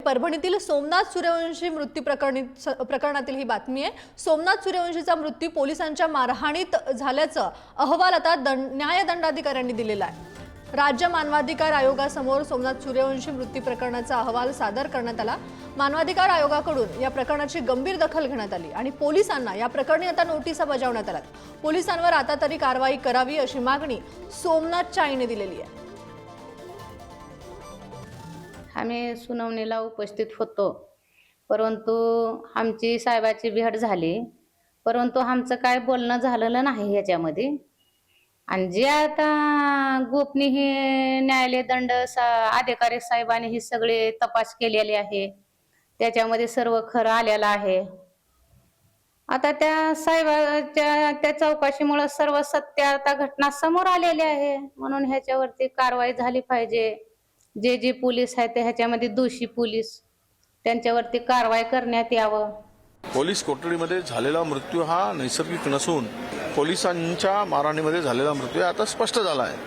परभणीतील सोमनाथ सूर्यवंशी मृत्यू प्रकरणातील ही बातमी आहे। सोमनाथ सूर्यवंशीचा मृत्यू पोलिसांच्या मारहाणीत झाल्याचा अहवाल आता न्यायदंडाधिकाऱ्यांनी दिलेला आहे। राज्य मानवाधिकार आयोगासमोर सोमनाथ सूर्यवंशी मृत्यू प्रकरणाचा अहवाल सादर करण्यात आला। मानवाधिकार आयोगाकडून या प्रकरणाची गंभीर दखल घेण्यात आली आणि पोलिसांना या प्रकरणी आता नोटिसा बजावण्यात आल्या। पोलिसांवर आता तरी कारवाई करावी अशी मागणी सोमनाथच्या आईने दिलेली आहे। आम्ही सुनावणीला उपस्थित होतो, परंतु आमची साहेबाची भेट झाली, परंतु आमचं काय बोलणं झालेलं नाही याच्यामध्ये। आणि जे आता गोपनीय हे न्यायालय दंड अधिकारी साहेबांनी ही सगळे तपास केलेले आहे, त्याच्यामध्ये सर्व खरं आलेलं आहे। आता त्या साहेबाच्या त्या चौकशीमुळे सर्व सत्य आता घटना समोर आलेली आहे, म्हणून ह्याच्यावरती कारवाई झाली पाहिजे। जे पोलीस आहेत ह्याच्यामध्ये दोषी पोलीस त्यांच्यावरती कारवाई करण्यात यावं। पोलीस कोठडीमध्ये झालेला मृत्यू हा नैसर्गिक नसून पोलिसांच्या मारहाणीमध्ये झालेला मृत्यू आता स्पष्ट झाला आहे।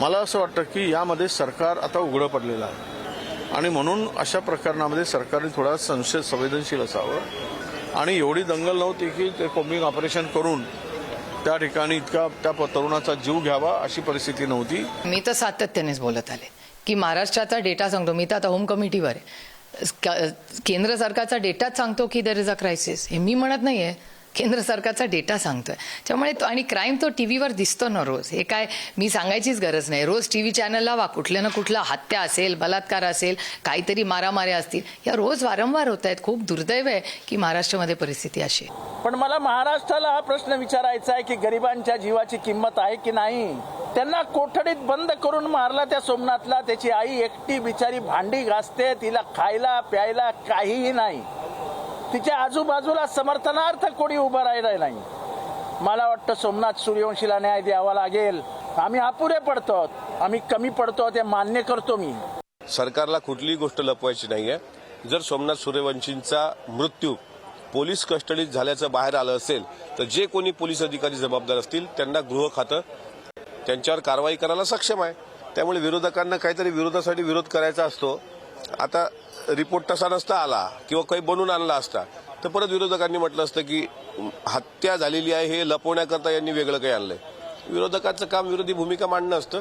मला असं वाटतं की यामध्ये सरकार आता उघडं पडलेलं आहे आणि म्हणून अशा प्रकरणामध्ये सरकारने थोडा संवेदनशील असावं आणि एवढी दंगल नव्हती की ते कोम्बिंग ऑपरेशन करून त्या ठिकाणी इतका त्या तरुणाचा जीव घ्यावा अशी परिस्थिती नव्हती। मी तर सातत्यानेच बोलत आले की महाराष्ट्राचा डेटा सांगतो, मी तर आता होम कमिटीवर आहे, केंद्र सरकारचा डेटाच सांगतो की देयर इज अ क्रायसिस। हे मी म्हणत नाहीये, केंद्र सरकारचा डेटा सांगतोय। त्यामुळे तो आणि क्राईम तो टीव्हीवर दिसतो ना रोज, हे काय मी सांगायचीच गरज नाही। रोज टीव्ही चॅनल लावा, कुठल्या ना कुठला हत्या असेल, बलात्कार असेल, काहीतरी मारामाऱ्या असतील, या रोज वारंवार होत आहेत। खूप दुर्दैव आहे की महाराष्ट्रामध्ये परिस्थिती अशी। पण मला महाराष्ट्राला हा प्रश्न विचारायचा आहे की गरिबांच्या जीवाची किंमत आहे की नाही। त्यांना कोठडीत बंद करून मारला त्या सोमनाथला, त्याची आई एकटी बिचारी भांडी घासते, तिला खायला प्यायला काहीही नाही, तिच्या आजूबाजूला समर्थनार्थ कोणी उभं राहिलं नाही। मला वाटतं सोमनाथ सूर्यवंशीला न्याय द्यावा लागेल। आम्ही अपुरे पडतो, आम्ही कमी पडतो, ते मान्य करतो मी। सरकारला कुठलीही गोष्ट लपवायची नाहीये। जर सोमनाथ सूर्यवंशींचा मृत्यू पोलीस कस्टडीत झाल्याचं बाहेर आलं असेल तर जे कोणी पोलीस अधिकारी जबाबदार असतील त्यांना गृह खातं त्यांच्यावर कारवाई करायला सक्षम आहे। त्यामुळे विरोधकांना काहीतरी विरोधासाठी विरोध करायचा असतो। आता रिपोर्ट तसा नसता आला किंवा काही बनवून आणला असता तर परत विरोधकांनी म्हटलं असतं की हत्या झालेली आहे हे लपवण्याकरता यांनी वेगळं काही आणलंय। विरोधकांचं काम विरोधी भूमिका मांडणं असतं।